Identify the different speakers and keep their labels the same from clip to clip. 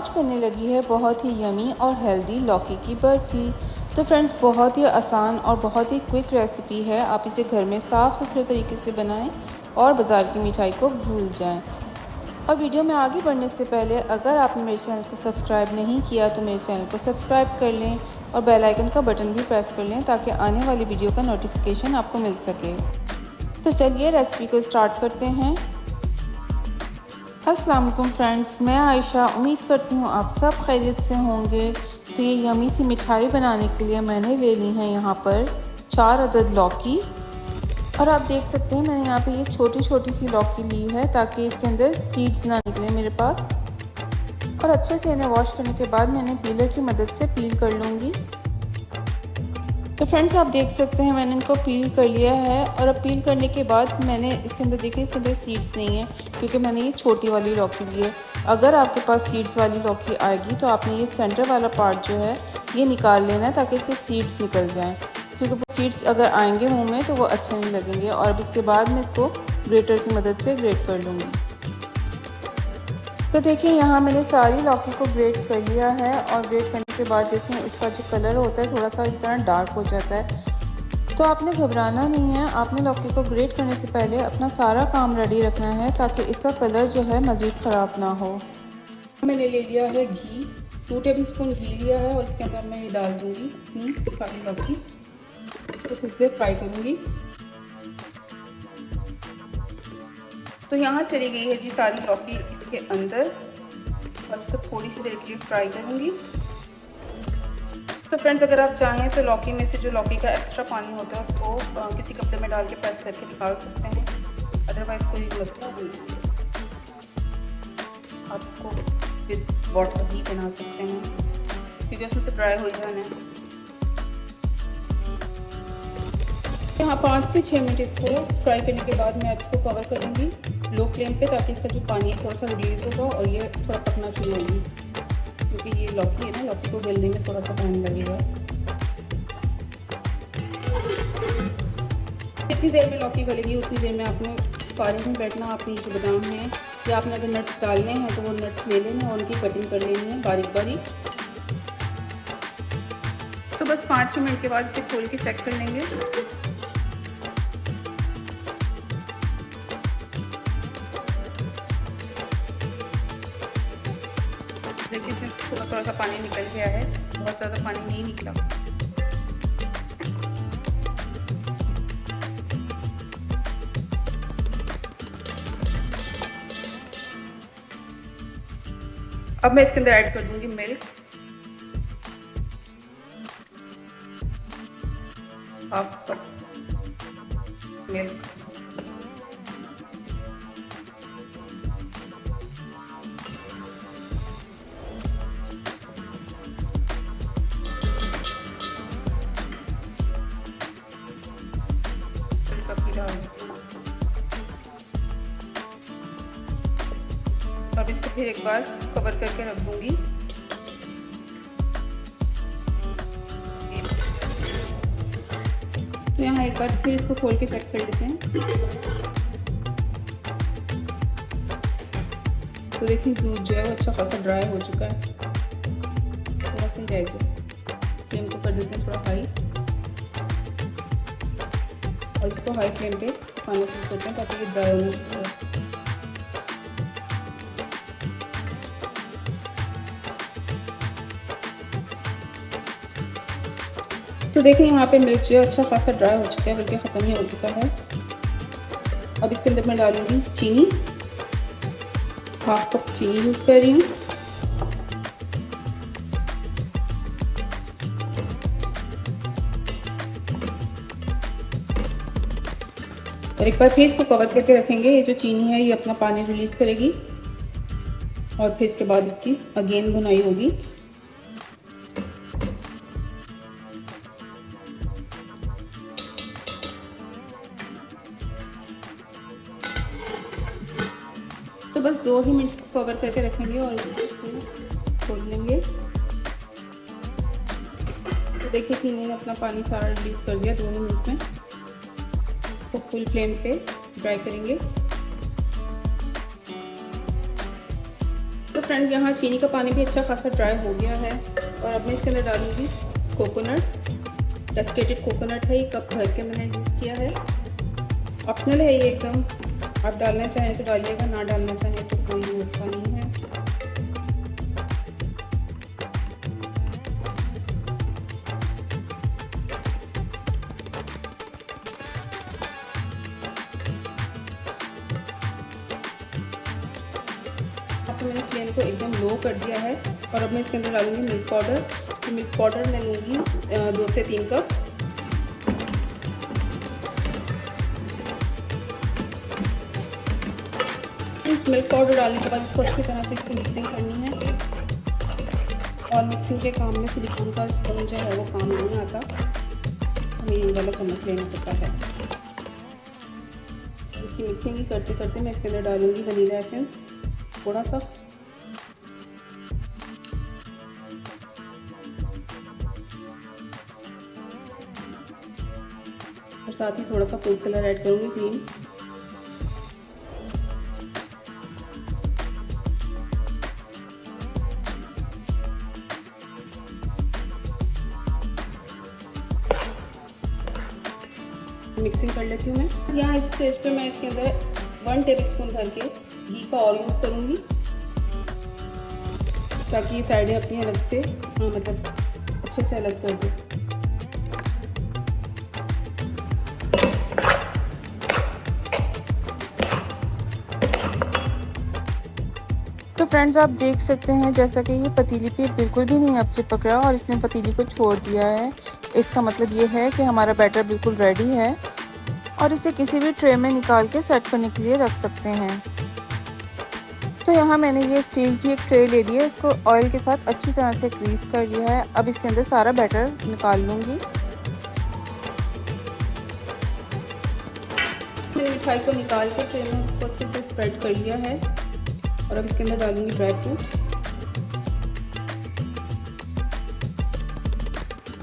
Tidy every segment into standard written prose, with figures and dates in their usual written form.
Speaker 1: आज बनने लगी है बहुत ही यमी और हेल्दी लौकी की बर्फ़ी। तो फ्रेंड्स, बहुत ही आसान और बहुत ही क्विक रेसिपी है। आप इसे घर में साफ़ सुथरे तरीके से बनाएं और बाज़ार की मिठाई को भूल जाएं। और वीडियो में आगे बढ़ने से पहले अगर आपने मेरे चैनल को सब्सक्राइब नहीं किया तो मेरे चैनल को सब्सक्राइब कर लें और बेल आइकन का बटन भी प्रेस कर लें ताकि आने वाली वीडियो का नोटिफिकेशन आपको मिल सके। तो चलिए रेसिपी को स्टार्ट करते हैं। अस्सलाम वालेकुम फ्रेंड्स, मैं आयशा उम्मीद करती हूँ आप सब खैरियत से होंगे। तो ये यमी सी मिठाई बनाने के लिए मैंने ले ली है यहाँ पर 4 अदद लौकी। और आप देख सकते हैं मैंने यहाँ पे ये छोटी छोटी सी लौकी ली है ताकि इसके अंदर सीड्स ना निकले मेरे पास। और अच्छे से इन्हें वॉश करने के बाद मैंने पीलर की मदद से पील कर लूँगी। तो फ्रेंड्स, आप देख सकते हैं मैंने इनको पील कर लिया है। और अब पील करने के बाद मैंने इसके अंदर देखिए इसके अंदर सीड्स नहीं है क्योंकि मैंने ये छोटी वाली लौकी ली है। अगर आपके पास सीड्स वाली लौकी आएगी तो आपने ये सेंटर वाला पार्ट जो है ये निकाल लेना है ताकि इसके सीड्स निकल जाएं, क्योंकि वो सीड्स अगर आएंगे मुंह में तो वो अच्छे नहीं लगेंगे। और अब इसके बाद मैं इसको ग्रेटर की मदद से ग्रेट कर लूँगी। तो देखिए यहाँ मैंने सारी लौकी को ग्रेट कर लिया है। और ग्रेट करने के बाद देखें इसका जो कलर होता है थोड़ा सा इस तरह डार्क हो जाता है। तो आपने घबराना नहीं है, आपने लौकी को ग्रेट करने से पहले अपना सारा काम रेडी रखना है ताकि इसका कलर जो है मज़ीद ख़राब ना हो। मैंने ले लिया है घी, 2 टेबल स्पून घी लिया है और इसके अंदर मैं ये डाल दूँगी अपनी सारी लौकी। तो कुछ देर फ्राई करूँगी। तो यहाँ चली गई है जी सारी लौकी इसके अंदर और इसको थोड़ी सी देर के लिए फ्राई करूँगी। तो फ्रेंड्स, अगर आप चाहें तो लौकी में से जो लौकी का एक्स्ट्रा पानी होता है उसको किसी कपड़े में डाल के प्रेस करके निकाल सकते हैं, अदरवाइज़ कोई मसला नहीं है। आप इसको विद वाटर भी बना सकते हैं क्योंकि उसमें तो ड्राई हो ही जाना है। यहाँ 5 से 6 मिनट इसको फ्राई करने के बाद मैं इसको कवर करूँगी लो फ्लेम पे ताकि इसका जो पानी है थोड़ा सा रिलीज होगा और ये थोड़ा पकना शुरू होगी, क्योंकि ये लौकी है ना, लौकी को गलने में थोड़ा सा टाइम लगेगा। जितनी देर में लौकी गलेगी उतनी देर में आपने फारिग में बैठना। आपने जो बादाम है या आपने अगर नट्स डालने हैं तो वो नट्स ले लेने और उनकी कटिंग कर लेनी है बारीक बारीक। तो बस 5 मिनट के बाद इसे खोल के चेक कर लेंगे। देखिए इसमें थोड़ा सा पानी निकल गया है, बहुत ज़्यादा पानी नहीं निकला। अब मैं इसके अंदर ऐड कर दूंगी मिल्क, हाफ कप मिल्क। अब इसको फिर एक बार कवर करके रख दूंगी। तो यहाँ एक बार फिर इसको खोल के चेक कर लेते हैं। तो देखिए दूध जो है वो अच्छा खासा ड्राई हो चुका है, थोड़ा सा ही रह गया। फ्लेम को कर देते हैं थोड़ा हाई और इसको हाई फ्लेम पे पकाना शुरू करते हैं ताकि ये ड्राई होना शुरू हो। तो देखिए यहाँ पे मिल्क जो है अच्छा खासा ड्राई हो चुका है, बल्कि ख़त्म ही हो चुका है। अब इसके अंदर मैं डालूंगी चीनी, हाफ कप चीनी यूज़ कर रही हूँ। और एक बार फिर इसको कवर करके रखेंगे। ये जो चीनी है ये अपना पानी रिलीज़ करेगी और फिर इसके बाद इसकी अगेन भुनाई होगी। तो बस 2 ही मिनट कवर करके रखेंगे और इसको खोल लेंगे। तो देखिए चीनी ने अपना पानी सारा रिलीज़ कर दिया 2 मिनट में। तो फुल फ्लेम पे ड्राई करेंगे। तो फ्रेंड्स यहाँ चीनी का पानी भी अच्छा खासा ड्राई हो गया है और अब मैं इसके अंदर डालूँगी कोकोनट। डेस्केटेड कोकोनट है, ये कप भर के मैंने यूज़ किया है। ऑप्शनल है ये एकदम, आप डालना चाहें तो डालिएगा, ना डालना चाहें तो कोई मसला नहीं है। तो मैंने फ्लेम को एकदम लो कर दिया है और अब मैं इसके अंदर डालूंगी मिल्क पाउडर। तो मिल्क पाउडर मैं लूँगी 2 से 3 कप। इस मिल्क पाउडर डालने के बाद इसको अच्छी तरह से इसकी मिक्सिंग करनी है और मिक्सिंग के काम में सिलिकॉन का स्पून जो है वो काम नहीं आता, हमें ये वाला चम्मच लेना पड़ता है। इसकी मिक्सिंग ही करते करते मैं इसके अंदर डालूँगी वनीला एसेंस थोड़ा सा, और साथ ही थोड़ा सा फूड कलर ऐड करूँगी, ग्रीन। मिक्सिंग कर लेती हूँ मैं। यहाँ इस स्टेज पे मैं इसके अंदर 1 टेबलस्पून भर के घी का और यूज़ करूँगी ताकि ये साइडें अपनी अलग से मतलब अच्छे से अलग कर दे।
Speaker 2: तो फ्रेंड्स आप देख सकते हैं जैसा कि ये पतीली पे बिल्कुल भी नहीं अब चिपक रहा और इसने पतीली को छोड़ दिया है। इसका मतलब ये है कि हमारा बैटर बिल्कुल रेडी है और इसे किसी भी ट्रे में निकाल के सेट करने के लिए रख सकते हैं। तो यहाँ मैंने ये स्टील की एक ट्रे ले ली है, इसको ऑयल के साथ अच्छी तरह से ग्रीस कर लिया है। अब इसके अंदर सारा बैटर निकाल लूँगी।
Speaker 1: मैंने मिठाई को निकाल के ट्रे में उसको अच्छे से स्प्रेड कर लिया है और अब इसके अंदर डालूँगी ड्राई फ्रूट्स।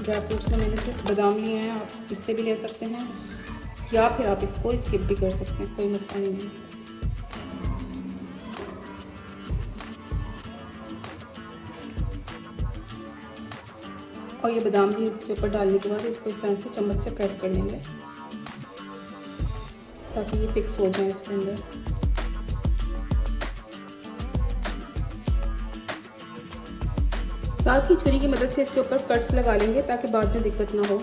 Speaker 1: ड्राई फ्रूट्स में मैंने सिर्फ बादाम लिए हैं, आप पिस्ते भी ले सकते हैं या फिर आप इसको स्किप भी कर सकते हैं, कोई मसला नहीं है। और ये बादाम भी इसके ऊपर डालने के बाद इसको इस तरह से चम्मच से प्रेस कर लेंगे ताकि ये फिक्स हो जाए इसके अंदर। साथ ही छुरी की मदद से इसके ऊपर कट्स लगा लेंगे ताकि बाद में दिक्कत ना हो।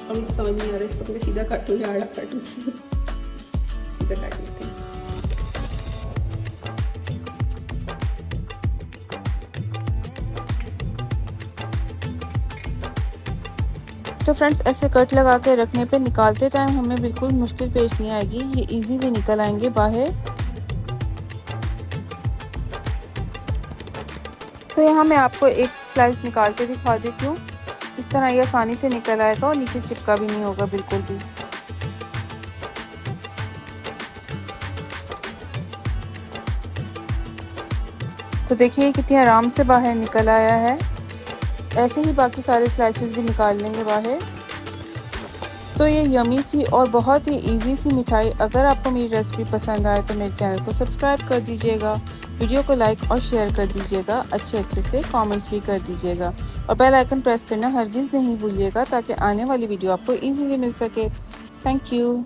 Speaker 1: और मुझे समझ नहीं आ रहा इसको मैं सीधा काटूँ या आड़ा काटूँ। सीधा काट लेते हैं।
Speaker 2: तो फ्रेंड्स ऐसे कट लगा के रखने पे निकालते टाइम हमें बिल्कुल मुश्किल पेश नहीं आएगी, ये इजीली निकल आएंगे बाहर। तो यहाँ मैं आपको एक स्लाइस निकाल के दिखा देती हूँ। इस तरह ये आसानी से निकल आएगा और नीचे चिपका भी नहीं होगा बिल्कुल भी। तो देखिए कितनी आराम से बाहर निकल आया है। ऐसे ही बाकी सारे स्लाइसेस भी निकाल लेंगे बाहर। तो ये यमी सी और बहुत ही इजी सी मिठाई, अगर आपको मेरी रेसिपी पसंद आए तो मेरे चैनल को सब्सक्राइब कर दीजिएगा, वीडियो को लाइक और शेयर कर दीजिएगा, अच्छे से कमेंट्स भी कर दीजिएगा और बेल आइकन प्रेस करना हरगिज़ नहीं भूलिएगा ताकि आने वाली वीडियो आपको इजीली मिल सके। Thank you.